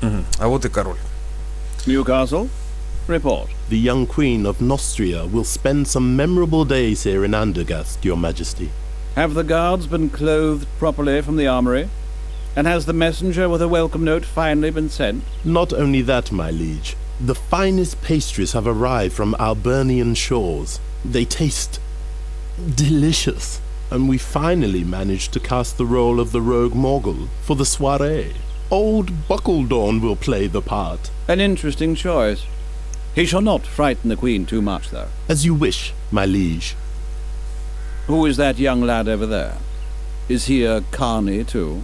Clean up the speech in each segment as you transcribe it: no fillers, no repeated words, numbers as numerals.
А вот и король. Newcastle, report. The young queen of Nostria will spend some memorable days here in Andergast, your majesty. Have the guards been clothed properly from the armory? And has the messenger with a welcome note finally been sent? Not only that, my liege. The finest pastries have arrived from Albernian shores. They taste delicious. And we finally managed to cast the role of the rogue Morgul for the soirée. Old Buckledorn will play the part. An interesting choice. He shall not frighten the queen too much, though. As you wish, my liege. Who is that young lad over there? Is he a carny, too?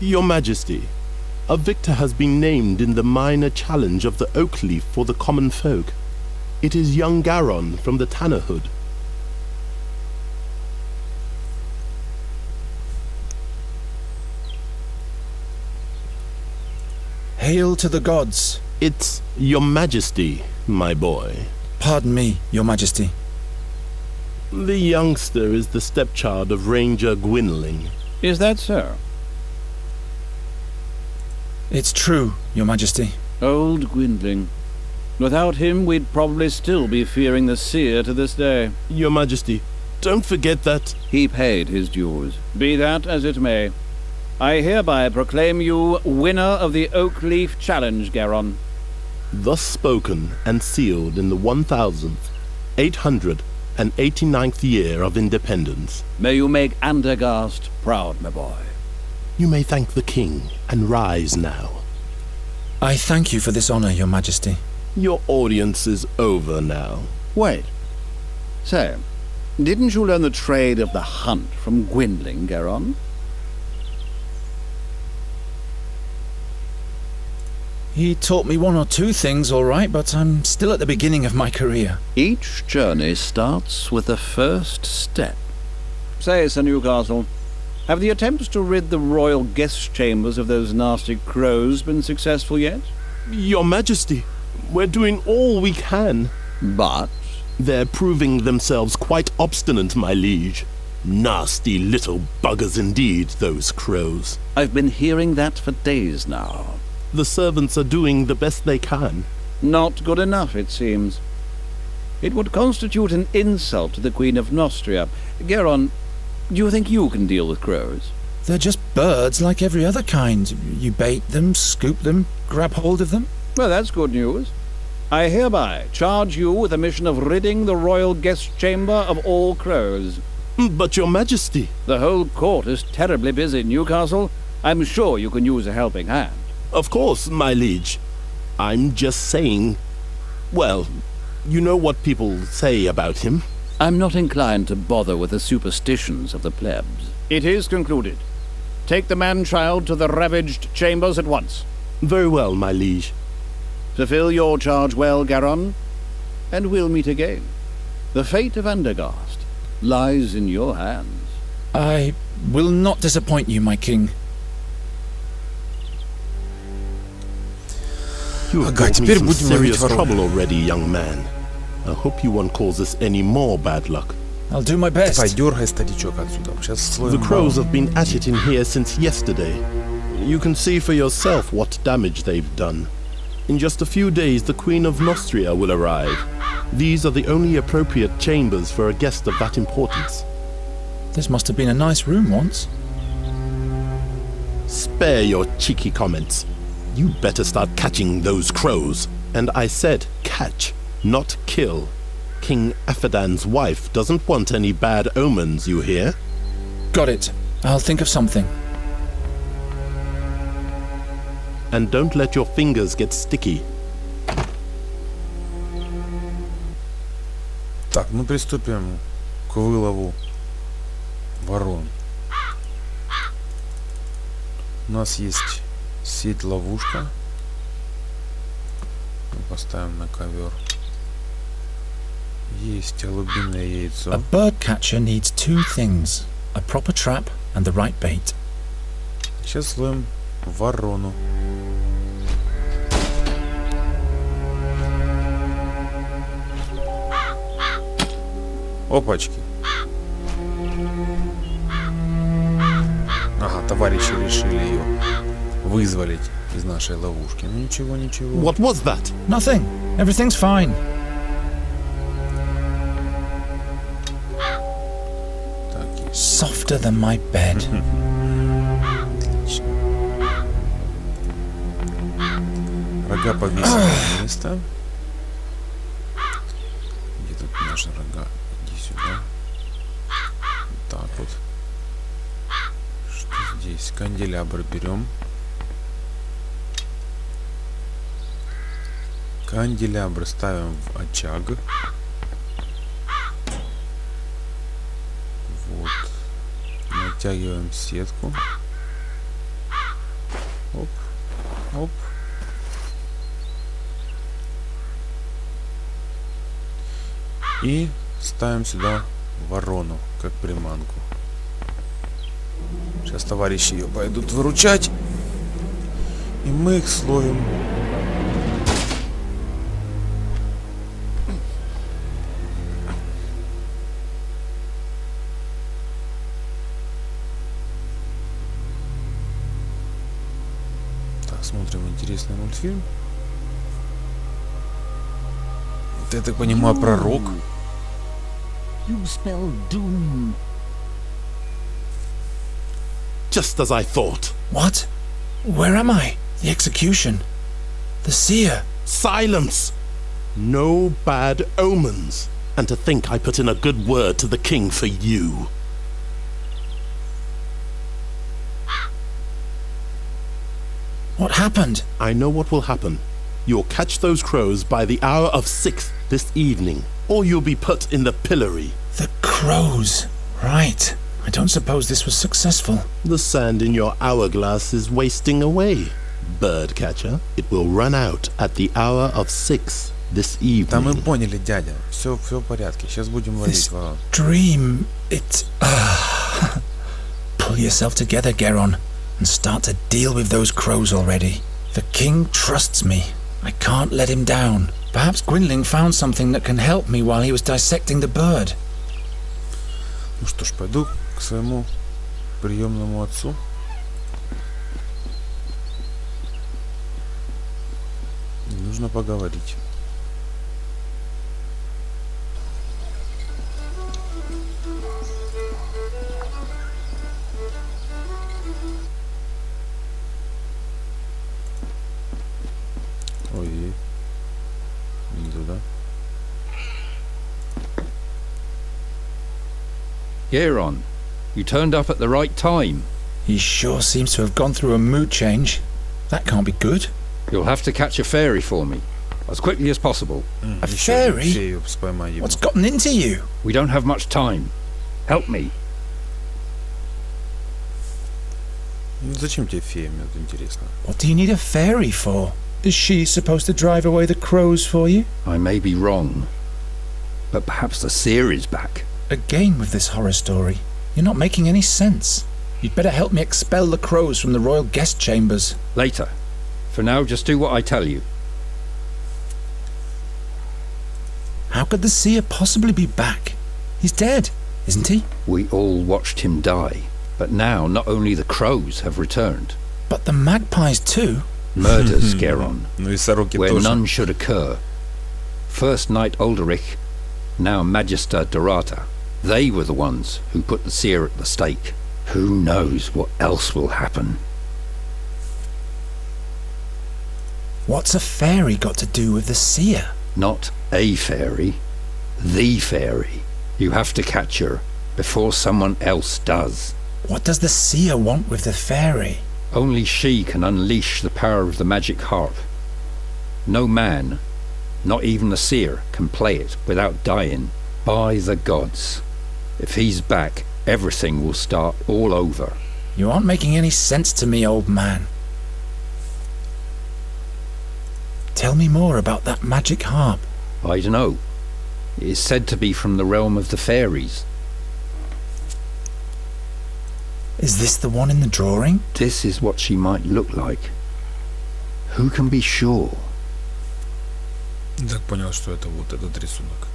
Your majesty, a victor has been named in the minor challenge of the Oak Leaf for the common folk. It is young Garon from the Tannerhood. Hail to the gods! It's your majesty, my boy. Pardon me, your majesty. The youngster is the stepchild of Ranger Gwynling. Is that so? It's true, your majesty. Old Gwynling. Without him, we'd probably still be fearing the seer to this day. Your majesty, don't forget that... He paid his dues. Be that as it may. I hereby proclaim you winner of the Oak Leaf Challenge, Garon. Thus spoken and sealed in the 1889th year of independence. May you make Andergast proud, my boy. You may thank the king and rise now. I thank you for this honor, your majesty. Your audience is over now. Wait. Say, didn't you learn the trade of the hunt from Gwynling, Garon? He taught me one or two things, all right, but I'm still at the beginning of my career. Each journey starts with the first step. Say, Sir Newcastle, have the attempts to rid the royal guest chambers of those nasty crows been successful yet? Your majesty, we're doing all we can. But? They're proving themselves quite obstinate, my liege. Nasty little buggers indeed, those crows. I've been hearing that for days now. The servants are doing the best they can. Not good enough, it seems. It would constitute an insult to the Queen of Nostria. Garon, do you think you can deal with crows? They're just birds like every other kind. You bait them, scoop them, grab hold of them. Well, that's good news. I hereby charge you with the mission of ridding the royal guest chamber of all crows. But your majesty... The whole court is terribly busy, Newcastle. I'm sure you can use a helping hand. Of course, my liege. I'm just saying... Well, you know what people say about him. I'm not inclined to bother with the superstitions of the plebs. It is concluded. Take the man-child to the ravaged chambers at once. Very well, my liege. Fulfill your charge well, Garon, and we'll meet again. The fate of Andergast lies in your hands. I will not disappoint you, my king. You have got me some serious trouble already, young man. I hope you won't cause us any more bad luck. I'll do my best. Подергай, старичок, отсюда. Сейчас The crows have been at it in here since yesterday. You can see for yourself what damage they've done. In just a few days, the Queen of Nostria will arrive. These are the only appropriate chambers for a guest of that importance. This must have been a nice room once. Spare your cheeky comments. You better start catching those crows. And I said catch, not kill. King Aphedan's wife doesn't want any bad omens, you hear? Got it. I'll think of something. And don't let your fingers get sticky. Так, ну приступим к вылову ворон. У нас есть сеть-ловушка. Поставим на ковер. Есть голубиное яйцо. A bird catcher needs two things: a proper trap and the right bait. Сейчас ловим ворону. Опачки. Ага, товарищи решили ее вызволить из нашей ловушки. Ну ничего, ничего. What was that? Nothing. Everything's fine. Так, и Softer than my bed. отлично. Рога повесили на место. Где тут наши рога? Иди сюда. Вот так вот. Что здесь? Канделябр берем. Канделябр ставим в очаг. Вот. Натягиваем сетку. Оп. Оп. И ставим сюда ворону, как приманку. Сейчас товарищи ее пойдут выручать. И мы их словим. Так, смотрим интересный мультфильм. Это, я так понимаю, пророк. You spell doom. Just as I thought. What? Where am I? The execution. The seer. Silence! No bad omens. And to think I put in a good word to the king for you. What happened? I know what will happen. You'll catch those crows by the hour of 6 this evening, or you'll be put in the pillory. The crows. Right. I don't suppose this was successful. The sand in your hourglass is wasting away. Bird catcher, it will run out at the hour of 6 this Да мы evening. поняли, дядя. Все в порядке. Сейчас будем ловить This ворон. dream, it... Pull yourself together, Geron, and start to deal with those crows already. The king trusts me. I can't let him down. Perhaps Gwynling found something that can help me while he was dissecting the bird. Ну что ж, пойду к своему приемному отцу. Нужно поговорить. Ой, не туда. Geron, you turned up at the right time. He sure seems to have gone through a mood change. That can't be good. You'll have to catch a fairy for me, as quickly as possible. A Еще одну fairy? фею поймай ему. What's gotten into you? We don't have much time. Help me. Ну, зачем тебе фея, мне вот интересно. What do you need a fairy for? Is she supposed to drive away the crows for you? I may be wrong, but perhaps the seer is back. Again with this horror story. You're not making any sense. You'd better help me expel the crows from the royal guest chambers. Later. For now, just do what I tell you. How could the seer possibly be back? He's dead, isn't he? We all watched him die, but now not only the crows have returned. But the magpies too? Murders, Geron, Ну и сороки where тоже. none should occur. First Knight Ulderich, now Magister Dorata. They were the ones who put the seer at the stake. Who knows what else will happen? What's a fairy got to do with the seer? Not a fairy, the fairy. You have to catch her before someone else does. What does the seer want with the fairy? Only she can unleash the power of the magic harp. No man, not even the seer, can play it without dying. By the gods. If he's back, everything will start all over. You aren't making any sense to me, old man. Tell me more about that magic harp. I don't know. It is said to be from the realm of the fairies. Is this the one in the drawing? This is what she might look like. Who can be sure? Так понял, что это вот этот рисунок.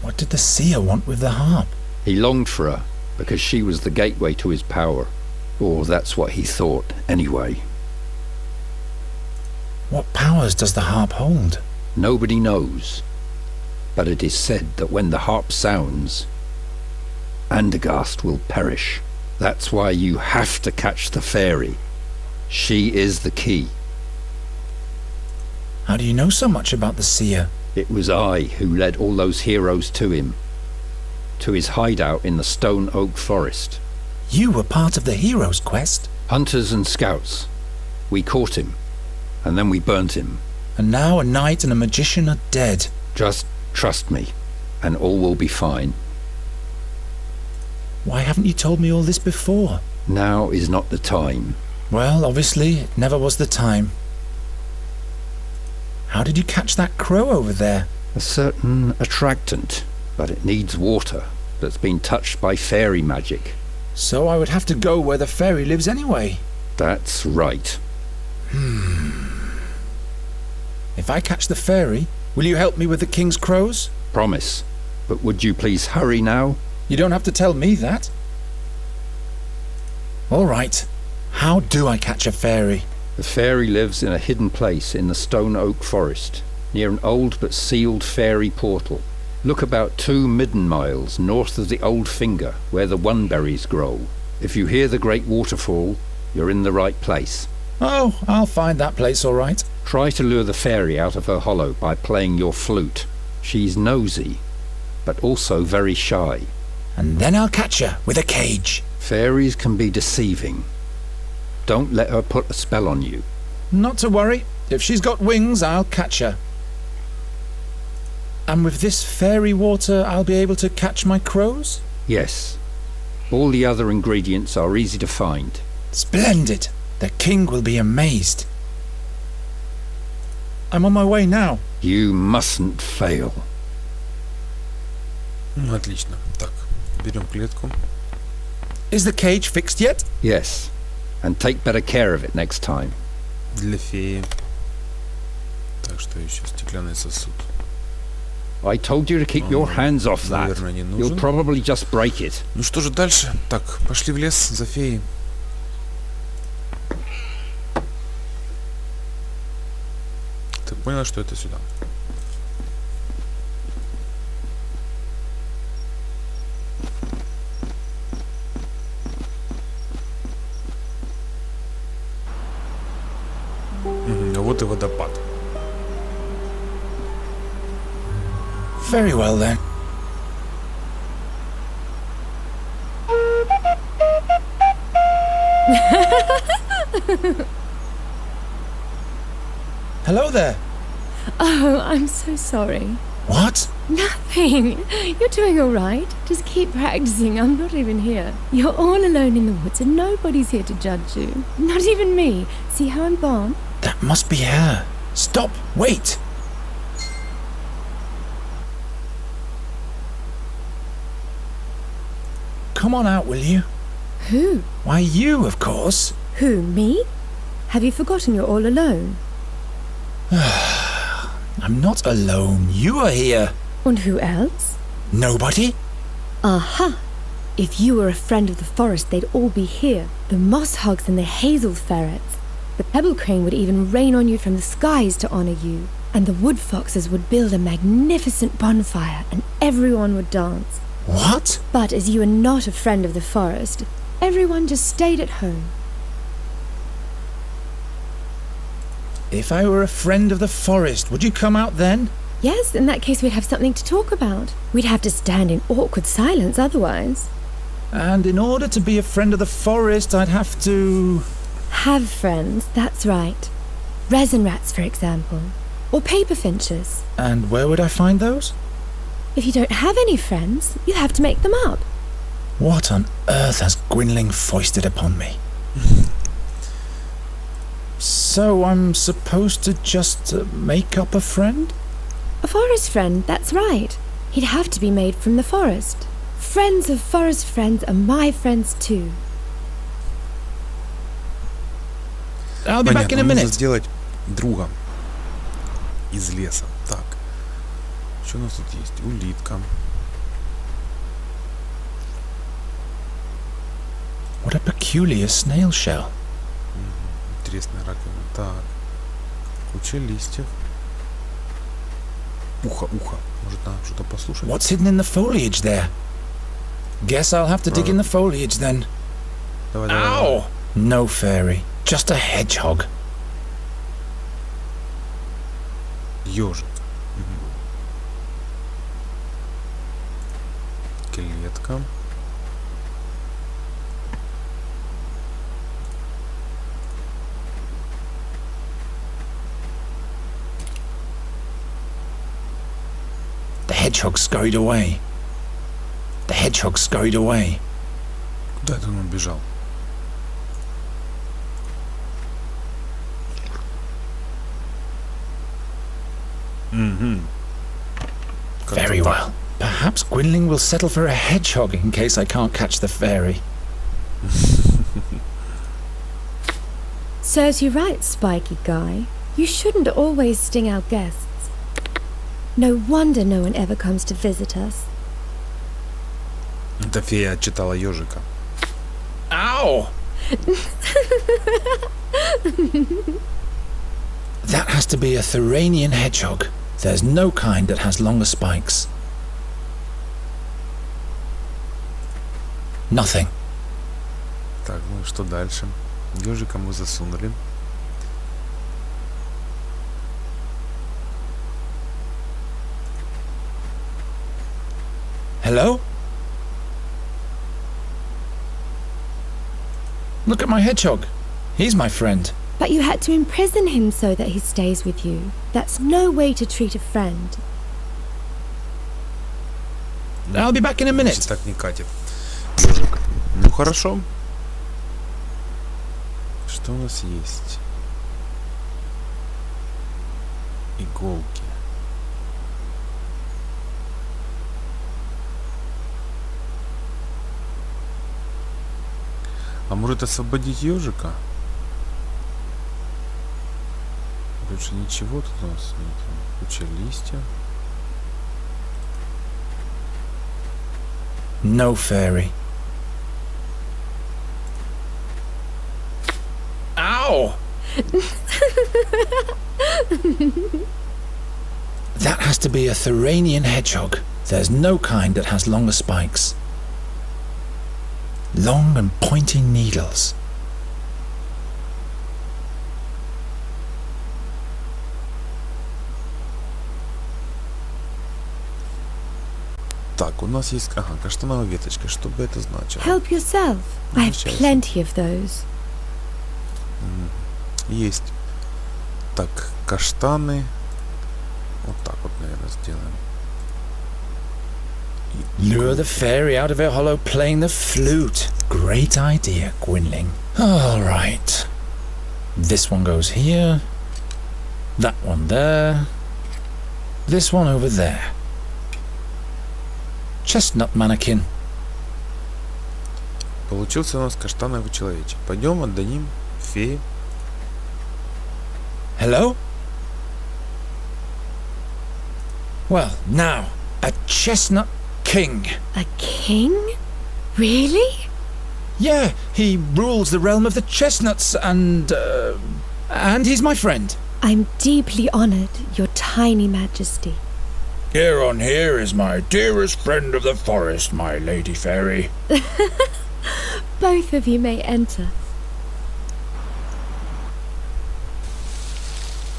What did the seer want with the harp? He longed for her because she was the gateway to his power. Or that's what he thought, anyway. What powers does the harp hold? Nobody knows. But it is said that when the harp sounds, Andergast will perish. That's why you have to catch the fairy. She is the key. How do you know so much about the seer? It was I who led all those heroes to him. To his hideout in the Stone Oak Forest. You were part of the hero's quest? Hunters and scouts. We caught him. And then we burnt him. And now a knight and a magician are dead. Just trust me, and all will be fine. Why haven't you told me all this before? Now is not the time. Well, obviously, it never was the time. How did you catch that crow over there? A certain attractant, but it needs water, that's been touched by fairy magic. So I would have to go where the fairy lives anyway. That's right. If I catch the fairy, will you help me with the king's crows? Promise. But would you please hurry now? You don't have to tell me that. All right. How do I catch a fairy? The fairy lives in a hidden place in the Stone Oak Forest, near an old but sealed fairy portal. Look about 2 midden miles north of the Old Finger, where the oneberries grow. If you hear the great waterfall, you're in the right place. Oh, I'll find that place all right. Try to lure the fairy out of her hollow by playing your flute. She's nosy, but also very shy. And then I'll catch her with a cage. Fairies can be deceiving. Don't let her put a spell on you. Not to worry. If she's got wings, I'll catch her. And with this fairy water, I'll be able to catch my crows? Yes. All the other ingredients are easy to find. Splendid. The king will be amazed. I'm on my way now. You mustn't fail. Ну, отлично. Так, берем клетку. Is the cage fixed yet? Yes. And take better care of it next time. Для феи. Так, что еще? Стеклянный сосуд. I told you to keep your hands off that. Наверное, не You'll нужен. probably just break it. Ну что же дальше? Так, пошли в лес за феей. Ты понял, что это сюда? А вот и водопад. Very well then. Hello there. Oh, I'm so sorry. What? Nothing. You're doing all right. Just keep practicing. I'm not even here. You're all alone in the woods and nobody's here to judge you. Not even me. See how I'm gone? That must be her. Stop. Wait. Come on out, will you? Who? Why, you, of course. Who, me? Have you forgotten you're all alone? I'm not alone. You are here. And who else? Nobody? Aha! If you were a friend of the forest, they'd all be here. The moss hogs and the hazel ferrets. The pebble crane would even rain on you from the skies to honor you. And the wood foxes would build a magnificent bonfire, and everyone would dance. What? But as you are not a friend of the forest, everyone just stayed at home. If I were a friend of the forest, would you come out then? Yes, in that case we'd have something to talk about. We'd have to stand in awkward silence otherwise. And in order to be a friend of the forest, I'd have to... Have friends, that's right. Resin rats, for example. Or paper finches. And where would I find those? If you don't have any friends, you'll have to make them up. What on earth has Gwynling foisted upon me? So I'm supposed to just make up a friend? A forest friend, that's right. He'd have to be made from the forest. Friends of forest friends are my friends too. I'll be back in a Нужно minute. сделать друга из леса. Так. Что у нас тут есть? Улитка. What a peculiar peculiar snail shell. Интересная раковина. Так. Куча листьев. Ухо. Может, надо что-то послушать? What's hidden in the foliage there? Guess I'll have to dig in the foliage then. Давай. Ow! No fairy, just a hedgehog. Ёжик. Клетка. The hedgehog scurried away. The hedgehog scurried away. Куда это он убежал? Very well. Perhaps Gwynling will settle for a hedgehog in case I can't catch the fairy. Serves you right, spiky guy. You shouldn't always sting our guests. No wonder no one ever comes to visit us. Это фея отчитала ежика. Ow! That has to be a Thuranian hedgehog. There's no kind that has longer spikes. Nothing. Так, ну и что дальше? Ежика мы засунули. Hello? Look at my hedgehog. He's my friend. But you had to imprison him so that he stays with you. That's no way to treat a friend. I'll be back in a Значит, minute. так не катит. Ежик. Ну хорошо. Что у нас есть? Иголки. А может освободить ежика? Больше ничего тут у нас нет. Куча листьев. No fairy. Ow! That has to be a Thuranian hedgehog. There's no kind that has longer spikes. Long and pointy needles. Так, у нас есть... Ага, каштановая веточка. Что бы это значило? Help yourself. I have Сейчас. plenty of those. Есть. Так, каштаны. Вот так вот, наверное, сделаем. Lure the fairy out of her hollow playing the flute. Great idea, Gwynling. All right. This one goes here. That one there. This one over there. Chestnut mannequin. Получился у нас каштановый человечек. Пойдем отдадим фее. Hello? Well, now, a chestnut king. A king? Really? Yeah, he rules the realm of the chestnuts and he's my friend. I'm deeply honored, your tiny majesty. Here on here is my dearest friend of the forest, my lady fairy. Both of you may enter.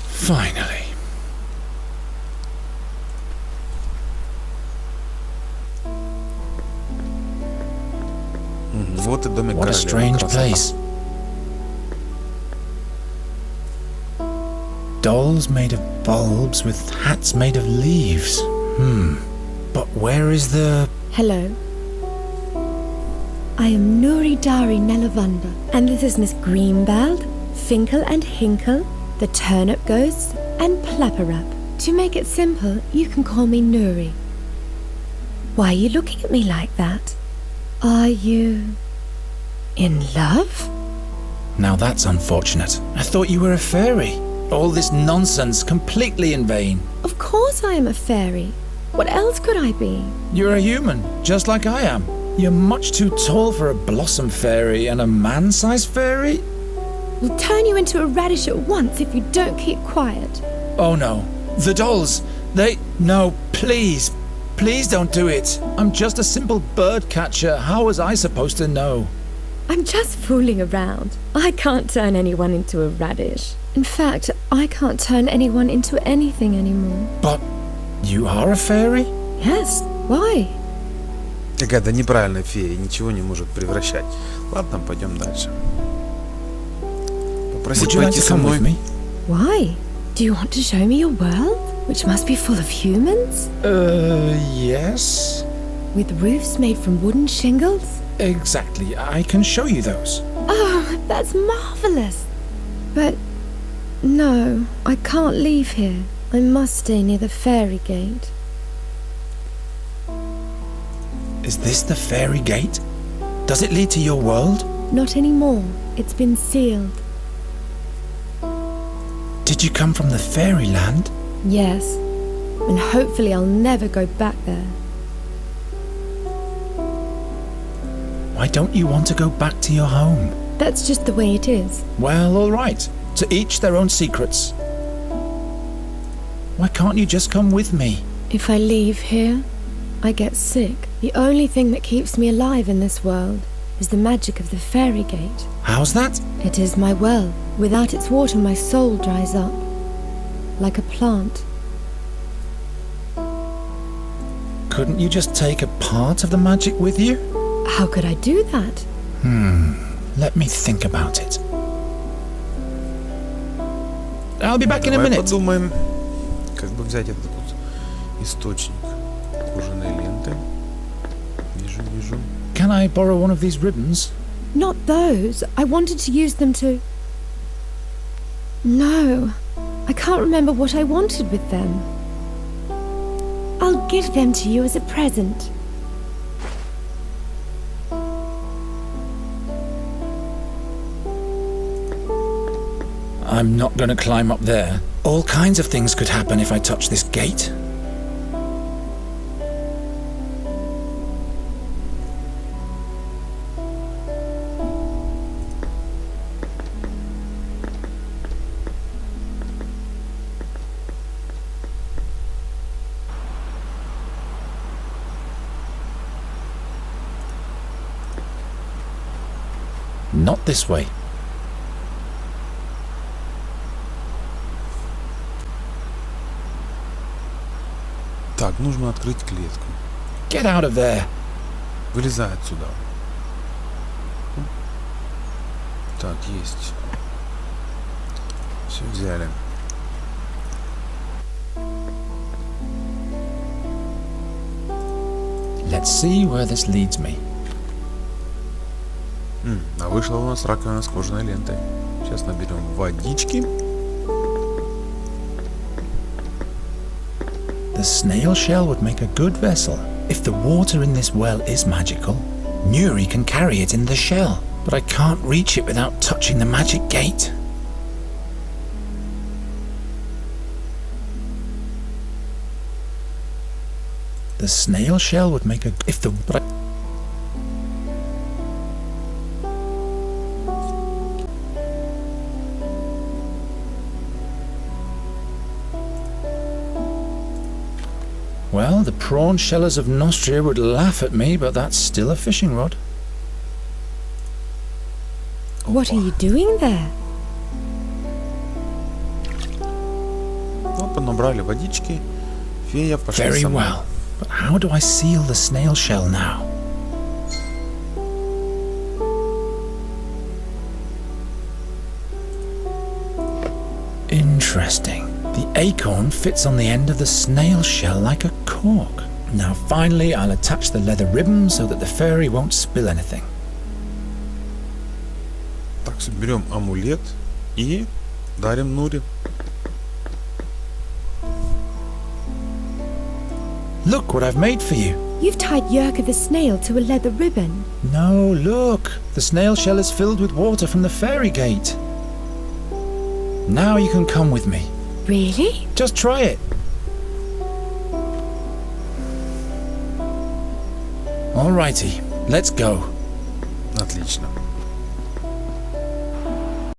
Finally. Вот и домик What a королевы. strange Красота. place. Dolls made of bulbs with hats made of leaves. But where is the... Hello. I am Nuri Dari Nelavunda, and this is Miss Greenbelt, Finkel and Hinkle, the Turnip Ghosts, and Plapperap. To make it simple, you can call me Nuri. Why are you looking at me like that? Are you... in love? Now that's unfortunate. I thought you were a fairy. All this nonsense completely in vain. Of course I am a fairy. What else could I be? You're a human, just like I am. You're much too tall for a blossom fairy and a man-sized fairy? We'll turn you into a radish at once if you don't keep quiet. Oh no. The dolls! No, please. Please don't do it. I'm just a simple bird catcher. How was I supposed to know? I'm just fooling around. I can't turn anyone into a radish. In fact, I can't turn anyone into anything anymore. But you are a fairy? Yes, why? Какая-то неправильная фея, ничего не может превращать. Ладно, пойдем дальше. Попросить Would you like пойти to со come мной. with me? Why? Do you want to show me your world? Which must be full of humans? Yes. With roofs made from wooden shingles? Exactly. I can show you those. Oh, that's marvelous. But no, I can't leave here. I must stay near the fairy gate. Is this the fairy gate? Does it lead to your world? Not anymore. It's been sealed. Did you come from the fairyland? Yes. And hopefully I'll never go back there. Why don't you want to go back to your home? That's just the way it is. Well, all right. To each their own secrets. Why can't you just come with me? If I leave here, I get sick. The only thing that keeps me alive in this world is the magic of the fairy gate. How's that? It is my well. Without its water, my soul dries up. Like a plant. Couldn't you just take a part of the magic with you? How could I do that? Let me think about it. I'll be back in a Давай minute. подумаем, как бы взять этот вот источник кожаной ленты. Вижу. Can I borrow one of these ribbons? Not those. I wanted to use them to... No. I can't remember what I wanted with them. I'll give them to you as a present. I'm not going to climb up there. All kinds of things could happen if I touch this gate. Not this way. Так, нужно открыть клетку. Get out of there. Вылезай отсюда. Так, есть. Все взяли. Let's see where this leads me. А вышла у нас раковина с кожаной лентой. Сейчас наберем водички. The snail shell would make a good vessel. If the water in this well is magical, Nuri can carry it in the shell. But I can't reach it without touching the magic gate. The snail shell would make a... Well, the prawn shellers of Nostria would laugh at me, but that's still a fishing rod. What are you doing there? Ну, понабрали водички. Фея пошла Very со мной. well. But how do I seal the snail shell now? Interesting. The acorn fits on the end of the snail shell like a cork. Now finally I'll attach the leather ribbon so that the fairy won't spill anything. Так, берем амулет и дарим Нури. Look what I've made for you. You've tied Yerka the snail to a leather ribbon. No, look. The snail shell is filled with water from the fairy gate. Now you can come with me. Really? Just try it. Alrighty, Let's go. Отлично.